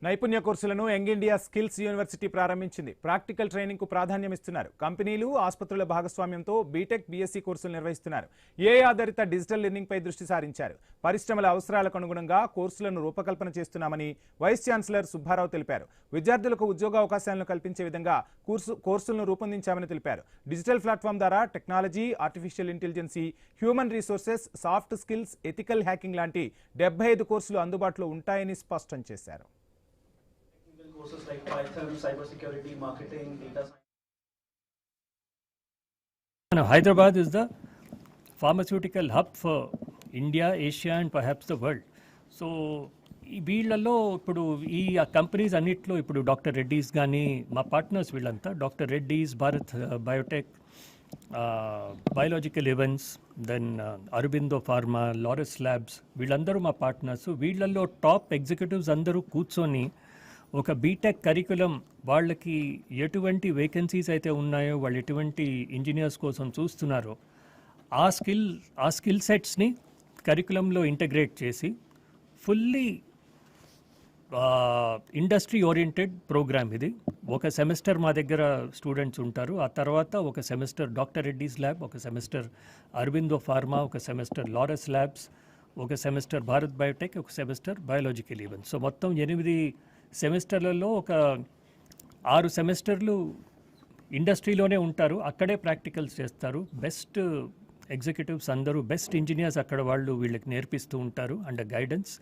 నైపుణ్య కోర్సులను young India skills university ప్రారంభించింది. ప్రాక్టికల్ ట్రైనింగ్ కు ప్రాధాన్యం ఇస్తున్నారు. కంపెనీలు, ఆసుపత్రుల భాగస్వామ్యంతో బీటెక్, బీఎస్సీ కోర్సులు నిర్వహిస్తున్నారు. ఏఐ ఆధారిత డిజిటల్ లెర్నింగ్ పై దృష్టి సారించారు. పరిశ్రమల అవసరాలకు అనుగుణంగా కోర్సులను రూపకల్పన చేస్తున్నామని వైస్ ఛాన్సలర్ సుబ్బారావు తెలిపారు. విద్యార్థులకు ఉద్యోగ అవకాశాలను కల్పించే విధంగా కోర్సులను రూపొందించామని తెలిపారు. డిజిటల్ ప్లాట్ఫామ్ ద్వారా technology, artificial intelligence, human resources, soft skills, ethical hacking లాంటి 75 కోర్సులు అందుబాటులో ఉంటాయని స్పష్టం చేశారు. Courses like Python, cybersecurity, marketing, data science. Hyderabad is the pharmaceutical hub for India, Asia and perhaps the world. So వీళ్ళల్లో ఇప్పుడు ఈ కంపెనీస్ అన్నిట్లో ఇప్పుడు డాక్టర్ రెడ్డీస్ కానీ మా పార్ట్నర్స్ వీళ్ళంతా doctor Reddy's, Bharat Biotech, Biological Events, then Aurobindo Pharma, Laurus Labs, వీళ్ళందరూ మా పార్ట్నర్స్. వీళ్ళల్లో టాప్ ఎగ్జిక్యూటివ్స్ అందరూ కూర్చొని ఒక బీటెక్ కరికులం వాళ్ళకి ఎటువంటి వేకెన్సీస్ అయితే ఉన్నాయో, వాళ్ళు ఎటువంటి ఇంజనీర్స్ కోసం చూస్తున్నారో ఆ స్కిల్ సెట్స్ని కరికులంలో ఇంటగ్రేట్ చేసి ఫుల్లీ ఇండస్ట్రీ ఓరియంటెడ్ ప్రోగ్రామ్ ఇది. ఒక సెమిస్టర్ మా దగ్గర స్టూడెంట్స్ ఉంటారు. ఆ తర్వాత ఒక సెమిస్టర్ డాక్టర్ రెడ్డీస్ ల్యాబ్, ఒక సెమిస్టర్ అరబిందో ఫార్మా, ఒక సెమిస్టర్ లారస్ ల్యాబ్స్, ఒక సెమిస్టర్ భారత్ బయోటెక్, ఒక సెమిస్టర్ బయోలాజికల్ ఈవెంట్స్. సో మొత్తం 8 సెమిస్టర్లలో ఒక 6 సెమిస్టర్లు ఇండస్ట్రీలోనే ఉంటారు. అక్కడే ప్రాక్టికల్స్ చేస్తారు. బెస్ట్ ఎగ్జిక్యూటివ్స్ అందరూ, బెస్ట్ ఇంజనీర్స్ అక్కడ వాళ్ళు వీళ్ళకి నేర్పిస్తూ ఉంటారు అండర్ గైడెన్స్.